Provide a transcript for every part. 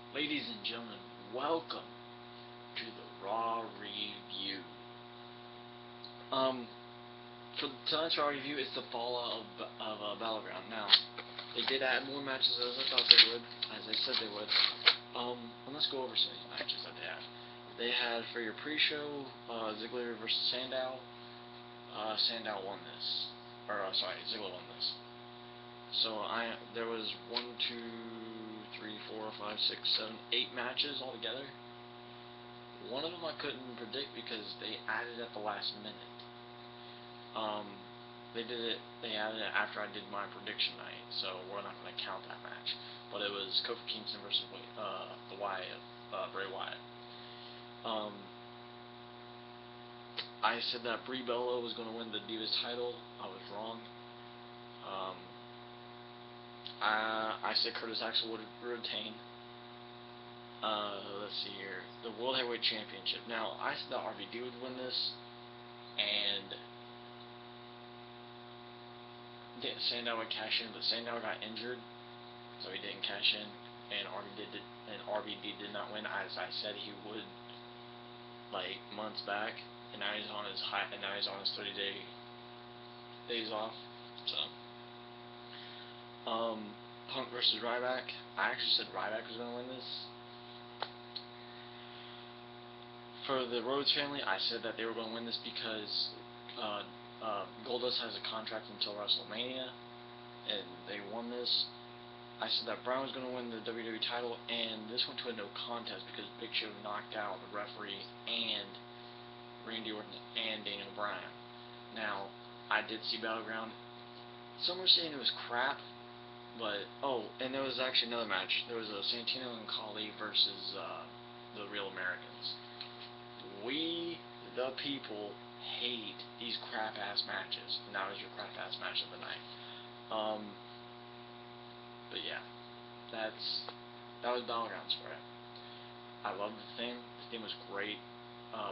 Ladies and gentlemen, welcome to the Raw Review. Um, for tonight's Raw Review, it's the fallout of Battleground. Now, they did add more matches as I thought they would, as they said they would. And let's go over some of these matches that they had. They had for your pre-show, Ziggler versus Sandow. Sandow won this, Ziggler won this. So there was 8 matches altogether. One of them I couldn't predict because they added at the last minute. They added it after I did my prediction night, so we're not going to count that match. But it was Kofi Kingston versus Bray Wyatt. I said that Brie Bella was going to win the Divas title. I was wrong. I said Curtis Axel would retain. Let's see here. The World Heavyweight Championship. Now, I said that RVD would win this, and Sandow would cash in, but Sandow got injured, so he didn't cash in, and RVD did not win as I said he would, like months back, and now he's on his 30 days off. So, Punk versus Ryback. I actually said Ryback was going to win this. For the Rhodes family, I said that they were going to win this because Goldust has a contract until WrestleMania, and they won this. I said that Brown was going to win the WWE title, and this went to a no contest because Big Show knocked out the referee and Randy Orton and Daniel Bryan. Now, I did see Battleground. Some were saying it was crap, but and there was actually another match. There was a Santino and Khali versus the Real Americans. We, the people, hate these crap-ass matches, and that was your crap-ass match of the night. But yeah, that was Battlegrounds for it. I loved the theme. The theme was great.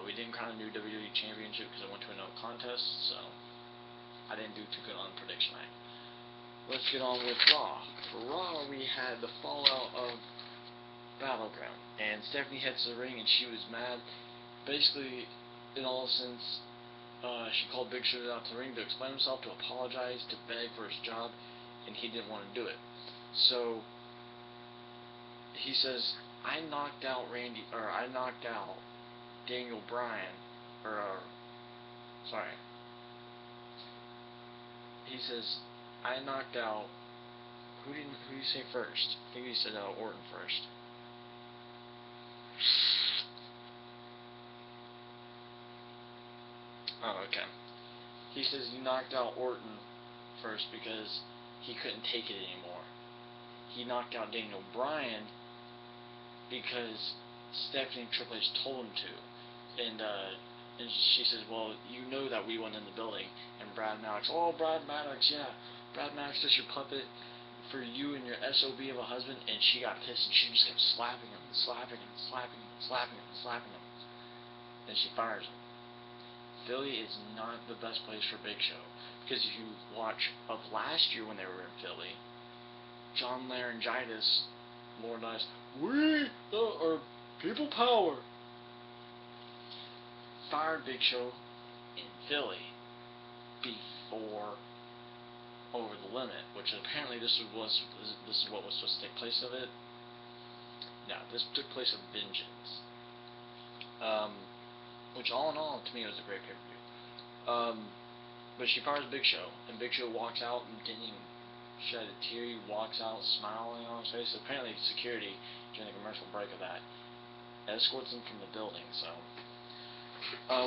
We didn't crown a new WWE Championship because it went to a no contest, so I didn't do too good on prediction night. Let's get on with Raw. For Raw, we had the fallout of Battleground, and Stephanie heads to the ring, and she was mad. Basically, in all sense, she called Big Show out to the ring to explain himself, to apologize, to beg for his job, and he didn't want to do it. So he says, I knocked out Daniel Bryan, he says, I knocked out, who did you say first? I think he said Orton first. Oh, okay. He says he knocked out Orton first because he couldn't take it anymore. He knocked out Daniel Bryan because Stephanie and Triple H told him to. And she says, well, you know that we went in the building. And Brad Maddox, Brad Maddox, yeah. Brad Maddox is your puppet for you and your SOB of a husband. And she got pissed and she just kept slapping him, slapping him, slapping him, slapping him, slapping him. Then she fires him. Philly is not the best place for Big Show. Because if you watch of last year when they were in Philly, John Laryngitis, Lord Ice, we are people power, fired Big Show in Philly before Over the Limit, which apparently this is what was supposed to take place of it. No, this took place of Vengeance. Which all in all, to me, was a great pay-per-view. But she fires Big Show, and Big Show walks out and didn't even shed a tear. He walks out smiling on his face. Apparently, security, during the commercial break of that, escorts him from the building. So,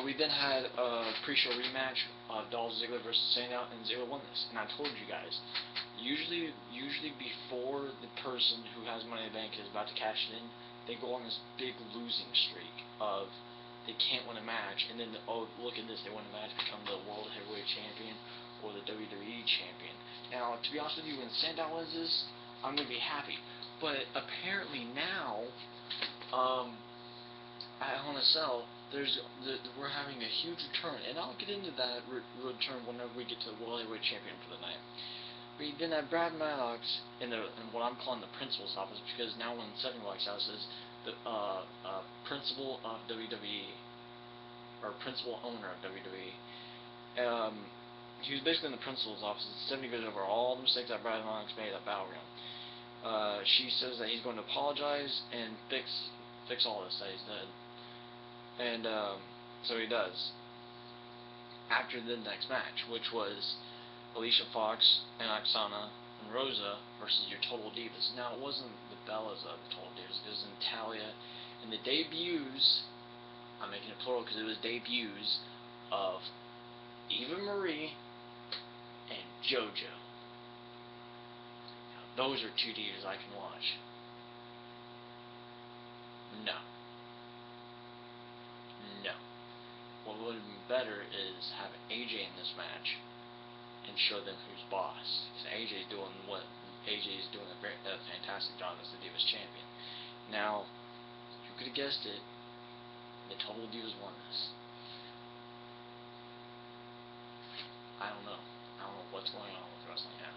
we then had a pre-show rematch of Dolph Ziggler versus Sandow, and Ziggler won this. And I told you guys, usually before the person who has Money in the Bank is about to cash it in, they go on this big losing streak of they can't win a match, and then look at this, they win a match, become the World Heavyweight Champion or the WWE Champion. Now, to be honest with you, when Sandow wins this, I'm gonna be happy. But apparently now, at Hell in a Cell, we're having a huge return, and I'll get into that return whenever we get to the World Heavyweight Champion for the night. We then have Brad Maddox in what I'm calling the principal's office, because now when Seven Wax House is the principal of WWE, or principal owner of WWE. He was basically in the principal's office. Stephanie goes over all the mistakes that Brad Maddox made at Battleground. She says that he's going to apologize and fix all this that he's done, and so he does. After the next match, which was Alicia Fox and Oksana and Rosa versus your Total Divas. Now, it wasn't the Bellas of the Total Divas, it was Natalia and the debuts, I'm making it plural because it was debuts, of Eva Marie and JoJo. Now, those are two divas I can watch. No. No. What would have been better is have AJ in this match and show them who's boss. Because AJ is doing a fantastic job as the Divas Champion. Now, you could have guessed it, the Total Divas won this. I don't know what's going on with wrestling now.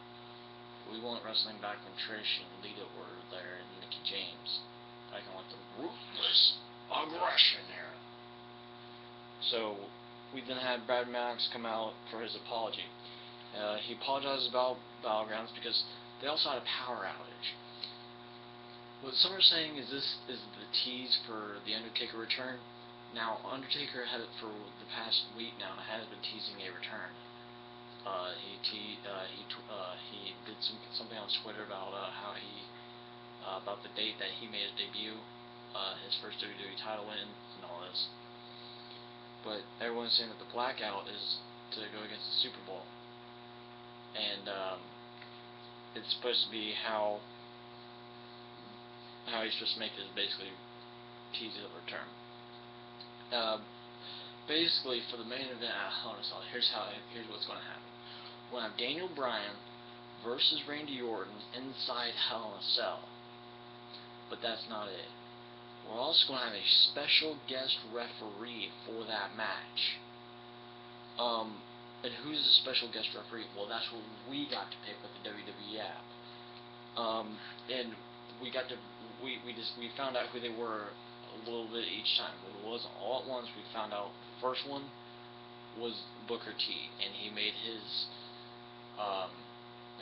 We want wrestling back when Trish and Lita were there, and Mickie James. I can want the ruthless aggression era. So, we then had Brad Maddox come out for his apology. He apologizes about Battlegrounds because they also had a power outage. What some are saying is this is the tease for the Undertaker return. Now, Undertaker had for the past week now has been teasing a return. He did something on Twitter about how he about the date that he made his debut, his first WWE title win, and all this. But everyone's saying that the blackout is to go against the Super Bowl. And it's supposed to be how he's supposed to make this basically tease the return. Basically for the main event, honestly, here's what's going to happen. We're going to have Daniel Bryan versus Randy Orton inside Hell in a Cell. But that's not it. We're also going to have a special guest referee for that match. And who's the special guest referee? Well, that's what we got to pick with the WWE app. And we found out who they were a little bit each time. It wasn't all at once. We found out the first one was Booker T, and he made his, I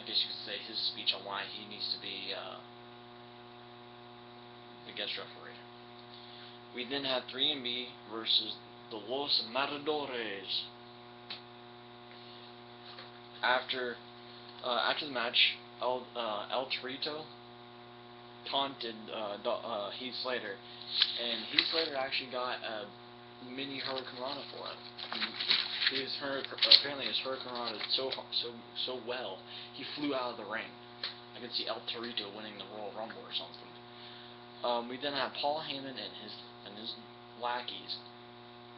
guess you could say, his speech on why he needs to be the guest referee. We then had 3MB versus the Los Matadores. After the match, El Torito taunted Heath Slater, and Heath Slater actually got a mini Hurricanrana for him. Apparently his Hurricanrana did so well, he flew out of the ring. I could see El Torito winning the Royal Rumble or something. We then have Paul Heyman and his lackeys,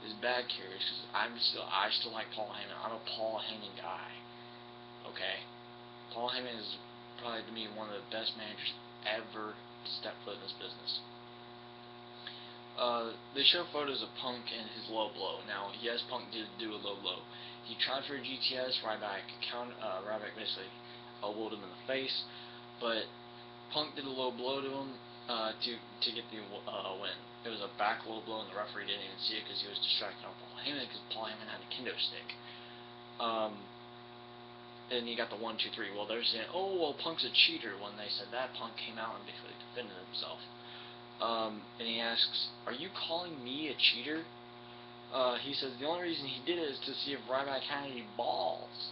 his bag carriers. Because I still like Paul Heyman. I'm a Paul Heyman guy. Okay, Paul Heyman is probably to me one of the best managers ever to step foot in this business. They show photos of Punk and his low blow. Now, yes, Punk did do a low blow. He tried for a GTS. Ryback basically elbowed him in the face, but Punk did a low blow to him to get the win. It was a back low blow, and the referee didn't even see it because he was distracted on Paul Heyman because Paul Heyman had a kendo stick. And he got the 1, 2, 3. Well, they're saying, oh, well, Punk's a cheater. When they said that, Punk came out and basically defended himself. And he asks, are you calling me a cheater? He says the only reason he did it is to see if Ryback had any balls.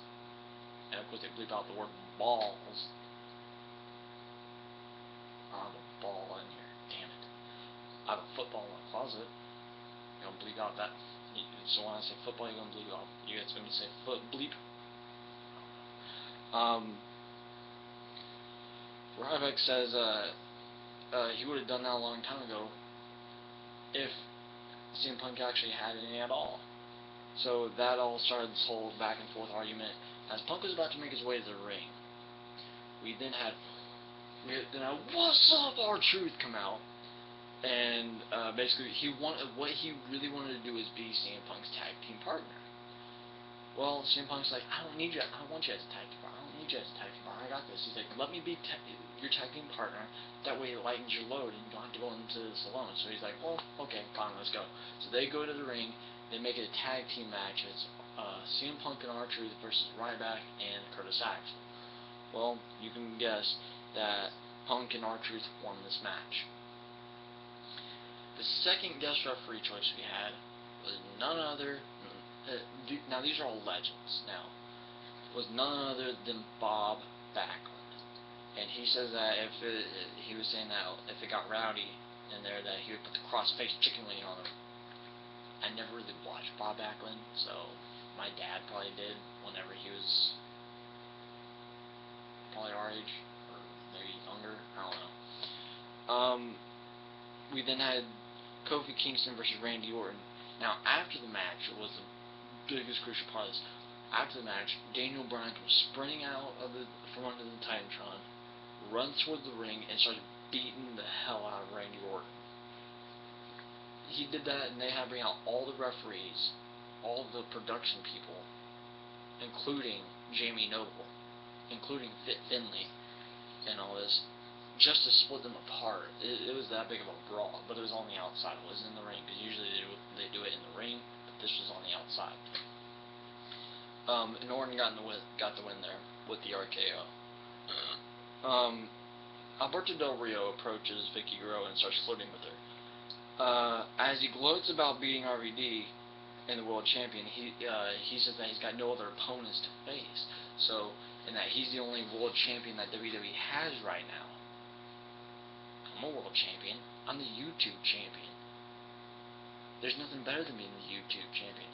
And of course they bleep out the word balls. I have a ball in here. Damn it. I have a football in my closet. You're going to bleep out that. So when I say football, you're going to bleep out. You guys going to say foot bleep. Ryback says he would have done that a long time ago if CM Punk actually had any at all. So that all started this whole back and forth argument as Punk was about to make his way to the ring. We then had What's Up R-Truth come out, and basically what he really wanted to do is be CM Punk's tag team partner. Well, CM Punk's like, I don't want you as a tag team partner. I I got this. He's like, let me be your tag team partner. That way it lightens your load and you don't have to go into this alone. So he's like, well, okay, fine, let's go. So they go to the ring. They make it a tag team match. It's CM Punk and R-Truth versus Ryback and Curtis Axel. Well, you can guess that Punk and R-Truth won this match. The second guest referee choice we had was none other. Now these are all legends. Now, was none other than Bob Backlund, and he says that he was saying that if it got rowdy in there, that he would put the cross-faced chicken wing on him. I never really watched Bob Backlund, so my dad probably did whenever he was probably our age or maybe younger. I don't know. We then had Kofi Kingston versus Randy Orton. Now, after the match, it was the biggest crucial part of this. After the match, Daniel Bryan comes sprinting out from under the Titantron, runs toward the ring, and starts beating the hell out of Randy Orton. He did that, and they had to bring out all the referees, all the production people, including Jamie Noble, including Fit Finlay, and all this, just to split them apart. It was that big of a brawl, but it was on the outside. It wasn't in the ring, because usually they do it in the ring, but this was on the outside. And Orton got the win there with the RKO. Alberto Del Rio approaches Vicky Guerrero and starts flirting with her. As he gloats about beating RVD and the world champion, he says that he's got no other opponents to face. So, and that he's the only world champion that WWE has right now. I'm a world champion. I'm the YouTube champion. There's nothing better than being the YouTube champion.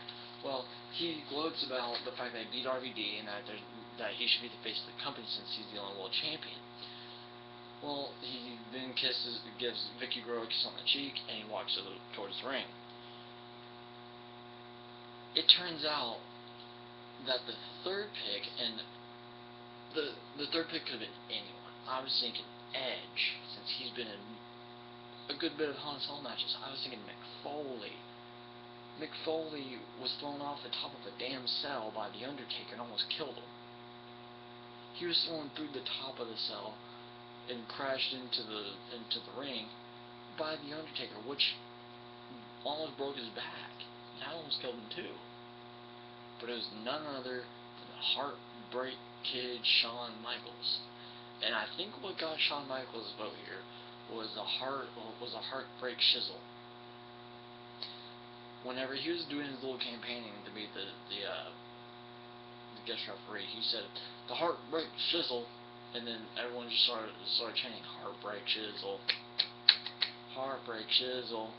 Well, he gloats about the fact that he beat RVD and that he should be the face of the company since he's the only world champion. Well, he then gives Vicky Guerrero a kiss on the cheek, and he walks towards the ring. It turns out that the third pick, and the third pick could have been anyone. I was thinking Edge, since he's been in a good bit of Hell in a Cell matches. I was thinking Mick Foley. Mick Foley was thrown off the top of a damn cell by The Undertaker and almost killed him. He was thrown through the top of the cell and crashed into the ring by The Undertaker, which almost broke his back. That almost killed him too. But it was none other than the Heartbreak Kid Shawn Michaels. And I think what got Shawn Michaels' vote here was a Heartbreak Shizzle. Whenever he was doing his little campaigning to be the guest referee, he said the Heartbreak Shizzle, and then everyone just started chanting Heartbreak Shizzle, Heartbreak Shizzle,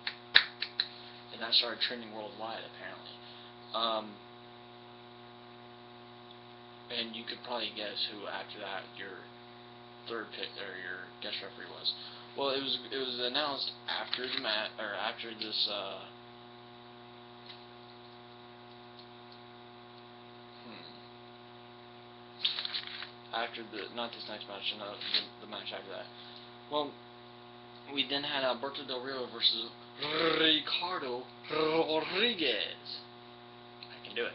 and that started trending worldwide apparently. And you could probably guess who after that your third pick or your guest referee was. Well, it was announced after the match, or after this after not this next match, no, the match after that. Well, we then had Alberto Del Rio versus Ricardo Rodriguez. I can do it.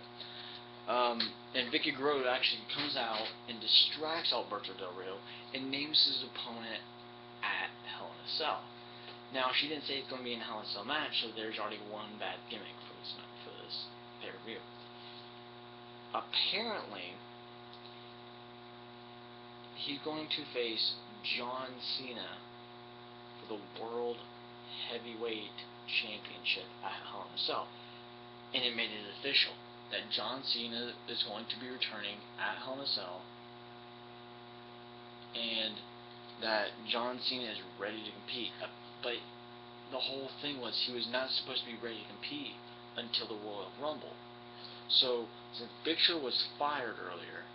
And Vicky Guerrero actually comes out and distracts Alberto Del Rio and names his opponent at Hell in a Cell. Now, she didn't say it's going to be a Hell in a Cell match, so there's already one bad gimmick for this pay-per-view. Apparently, he's going to face John Cena for the World Heavyweight Championship at Hell in a Cell. And it made it official that John Cena is going to be returning at Hell in a Cell, and that John Cena is ready to compete. But the whole thing was he was not supposed to be ready to compete until the Royal Rumble. So, since Big Show was fired earlier,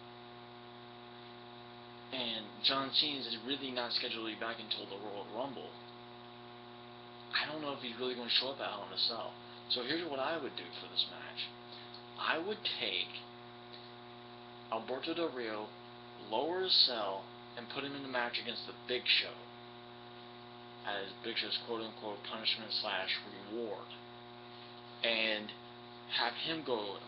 and John Cena is really not scheduled to be back until the Royal Rumble, I don't know if he's really going to show up at Hell in a Cell. So here's what I would do for this match. I would take Alberto Del Rio, lower his cell, and put him in the match against the Big Show as Big Show's quote-unquote punishment / reward, and have him go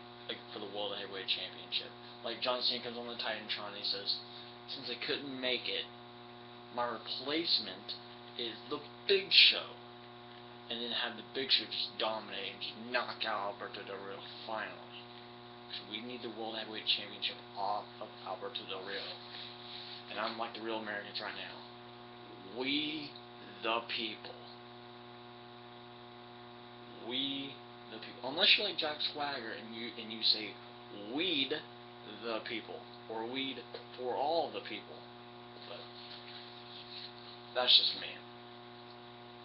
for the World Heavyweight Championship. Like John Cena comes on the Titantron and he says, since I couldn't make it, my replacement is the Big Show. And then have the Big Show just dominate and just knock out Alberto Del Rio finally. Because we need the World Heavyweight Championship off of Alberto Del Rio. And I'm like the real Americans right now. We the people. We the people. Unless you like Jack Swagger and you say weed the people or weed for all the people. But that's just me.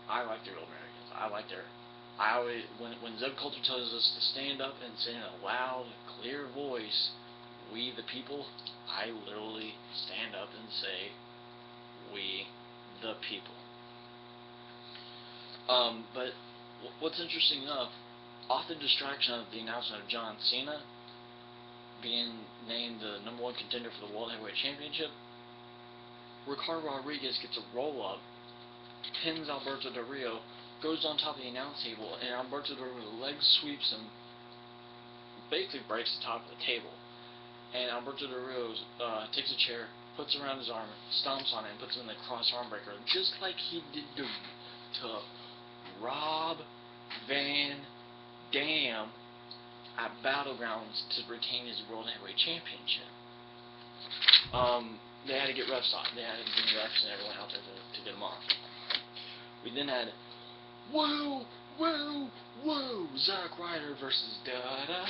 I like the real Americans. I always, when Zeb Coulter tells us to stand up and say in a loud, clear voice, we the people, I literally stand up and say, we the people. But what's interesting enough, off the distraction of the announcement of John Cena being named the #1 contender for the World Heavyweight Championship, Ricardo Rodriguez gets a roll-up, pins Alberto Del Rio, goes on top of the announce table, and Alberto Del Rio leg sweeps him, basically breaks the top of the table. And Alberto Del Rio takes a chair, puts it around his arm, stomps on it, and puts him in the cross arm breaker, just like he did to Rob Van Dam at Battlegrounds to retain his World Heavyweight Championship. They had to get refs on. They had to bring refs and everyone out there to get him off. We then had woo, woo, woo, Zack Ryder versus da-da,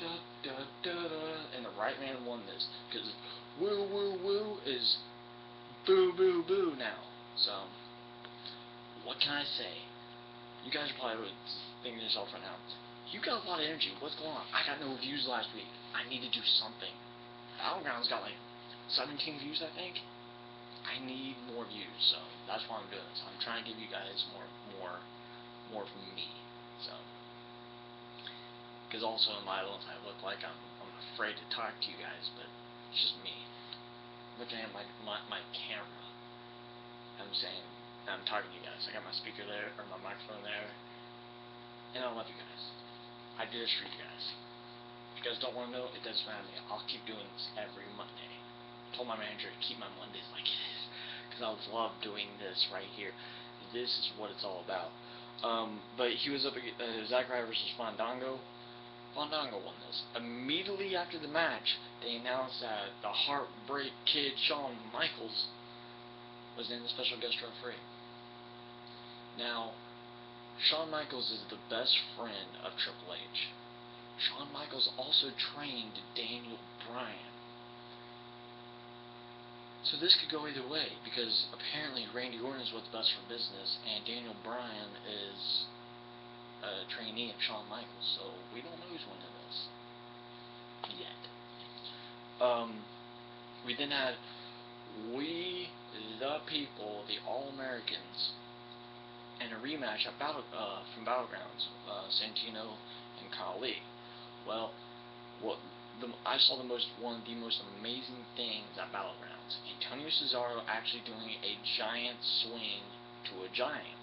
da-da-da-da, and the right man won this, because woo, woo, woo is boo, boo, boo now. So, what can I say? You guys are probably thinking to yourself right now, you got a lot of energy, what's going on? I got no views last week, I need to do something. Battlegrounds got like 17 views, I think. I need more views, so that's why I'm doing this. I'm trying to give you guys more from me. So, because also in my eyes I look like I'm afraid to talk to you guys, but it's just me looking at my camera. I'm saying I'm talking to you guys. I got my speaker there or my microphone there, and I love you guys. I do this for you guys. If you guys don't want to know, it doesn't matter to me. I'll keep doing this every Monday. I told my manager to keep my Mondays like it is, because I love doing this right here. This is what it's all about. But he was up against Zack Ryder versus Fandango. Fandango won this. Immediately after the match, they announced that the Heartbreak Kid Shawn Michaels was named the special guest referee. Now, Shawn Michaels is the best friend of Triple H. Shawn Michaels also trained Daniel Bryan. So this could go either way, because apparently Randy Orton is what's best for business, and Daniel Bryan is a trainee of Shawn Michaels, so we don't know who's winning this yet. We then had We the People, the All-Americans, and a rematch at from Battlegrounds, Santino and Khali. Well, I saw one of the most amazing things at Battlegrounds. Antonio Cesaro actually doing a giant swing to a giant,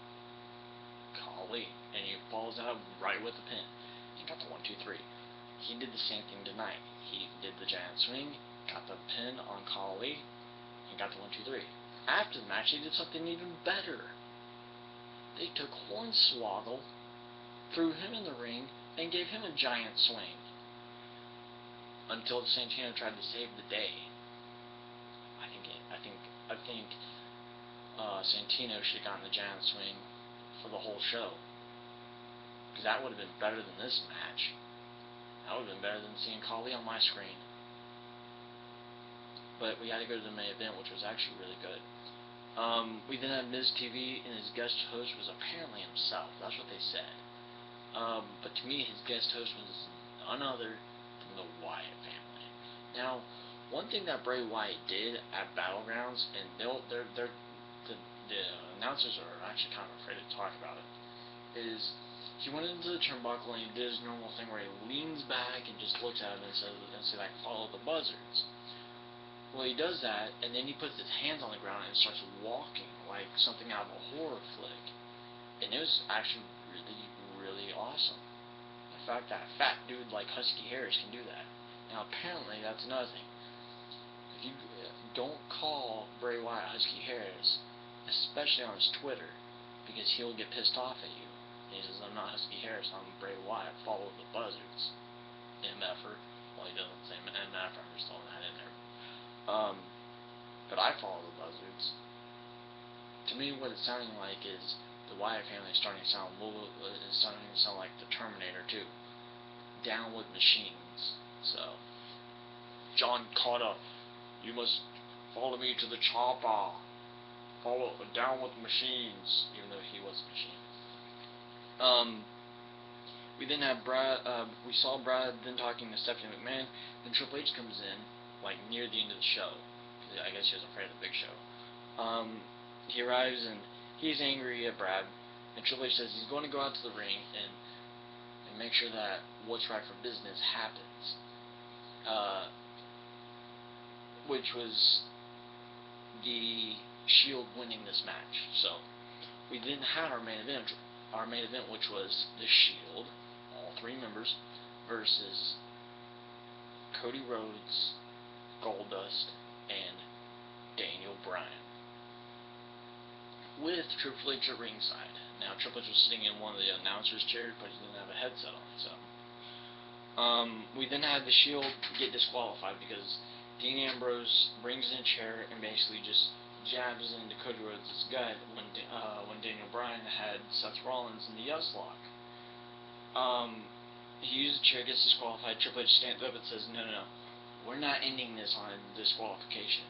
Khali, and he follows out right with the pin. He got the 1, 2, 3. He did the same thing tonight. He did the giant swing, got the pin on Khali, and got the 1, 2, 3. After the match, they did something even better. They took Hornswoggle, threw him in the ring, and gave him a giant swing. Until Santino tried to save the day. I think Santino should have gotten the giant swing for the whole show, because that would have been better than this match. That would have been better than seeing Khali on my screen. But we had to go to the main event, which was actually really good. We then had Miz TV, and his guest host was apparently himself. That's what they said. But to me, his guest host was none other than the Wyatt family. Now, one thing that Bray Wyatt did at Battlegrounds, and the announcers are actually kind of afraid to talk about it, is he went into the turnbuckle and he did his normal thing where he leans back and just looks at him and says, like, follow the buzzards. Well, he does that, and then he puts his hands on the ground and starts walking like something out of a horror flick. And it was actually really, really awesome. The fact that a fat dude like Husky Harris can do that. Now, apparently, that's another thing. don't call Bray Wyatt Husky Harris, especially on his Twitter, because he'll get pissed off at you. He says, I'm not Husky Harris, I'm Bray Wyatt, follow the buzzards. MFer. Well, he doesn't say MFer, I'm just throwing that in there. But I follow the buzzards. To me, what it's sounding like is the Wyatt family is starting to sound like the Terminator 2. Down with machines. So, John Carter, you must follow me to the chopper. Follow down with machines, even though he was a machine. We then have Brad. We saw Brad then talking to Stephanie McMahon. Then Triple H comes in, like near the end of the show. I guess he was afraid of the Big Show. He arrives and he's angry at Brad. And Triple H says he's going to go out to the ring and make sure that what's right for business happens. Which was the Shield winning this match. So we then had our main event. Our main event, which was the Shield, all 3 members, versus Cody Rhodes, Goldust, and Daniel Bryan, with Triple H at ringside. Now, Triple H was sitting in one of the announcers' chairs, but he didn't have a headset on. So, we then had the Shield get disqualified because Dean Ambrose brings in a chair and basically just jabs into Cody Rhodes' gut when Daniel Bryan had Seth Rollins in the Yes Lock. He uses the chair, gets disqualified. Triple H stands up and says, no, we're not ending this on a disqualification.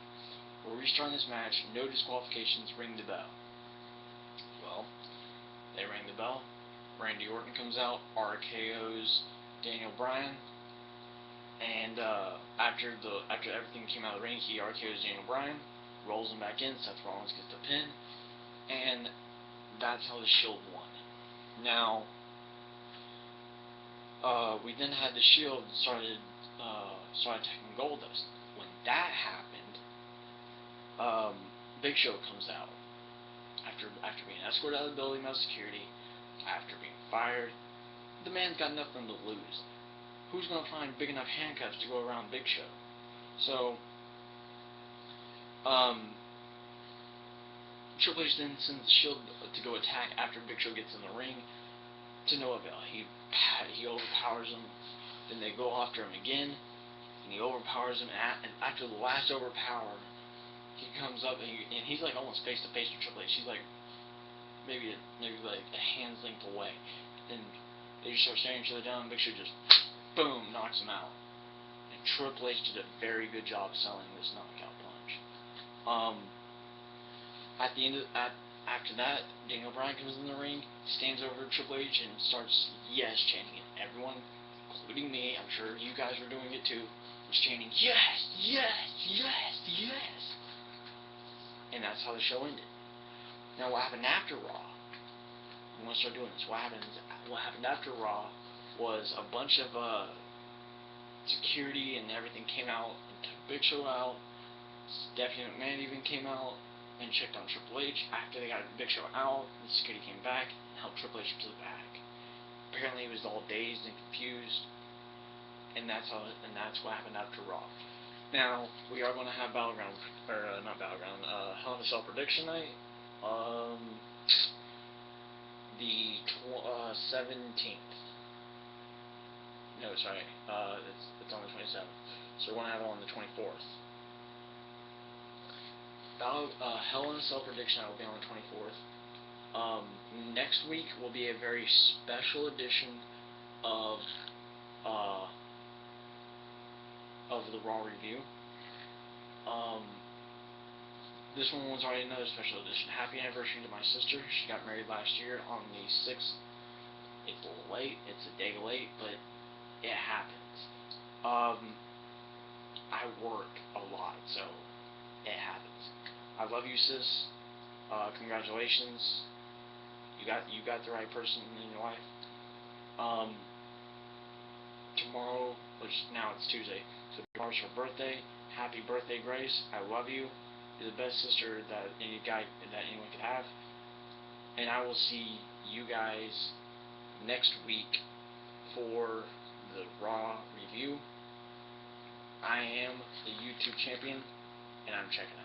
We're restarting this match, no disqualifications, ring the bell. Well, they rang the bell. Randy Orton comes out, RKO's Daniel Bryan, and after everything came out of the ring, he RKO's Daniel Bryan, rolls him back in, Seth Rollins gets the pin, and that's how the Shield won. Now, we then had the Shield started attacking Goldust. When that happened, Big Show comes out after being escorted out of the building by security, after being fired. The man's got nothing to lose. Who's going to find big enough handcuffs to go around Big Show? So, Triple H then sends the Shield to go attack after Big Show gets in the ring, to no avail. He overpowers him. Then they go after him again, and he overpowers him. And after the last overpower, he comes up and he's like almost face to face with Triple H. He's like maybe like a hand's length away. And they just start staring each other down. And Big Show just boom knocks him out. And Triple H did a very good job selling this knockout punch. After that, Daniel Bryan comes in the ring, stands over Triple H, and starts yes chanting it. Everyone, including me, I'm sure you guys were doing it too, was chanting yes, yes, yes, yes. And that's how the show ended. Now, what happened after Raw? I'm gonna start doing this. What happened after Raw was a bunch of security and everything came out and took Big Show out. Stephanie McMahon even came out and checked on Triple H. After they got Big Show out, the security came back and helped Triple H to the back. Apparently, he was all dazed and confused, and that's what happened after Raw. Now we are going to have Hell in a Cell prediction night, the 17th. No, sorry, it's on the 27th. So we're going to have it on the 24th. Hell in a Cell prediction night will be on the 24th. Next week will be a very special edition of the Raw review. This one was already another special edition. Happy anniversary to my sister. She got married last year on the 6th. It's a little late. It's a day late, but it happens. I work a lot, so it happens. I love you, sis. Congratulations. You got the right person in your life. Tomorrow, which now it's Tuesday, so tomorrow's her birthday. Happy birthday, Grace. I love you. You're the best sister that anyone could have. And I will see you guys next week for the Raw review. I am the YouTube champion. and I'm checking out.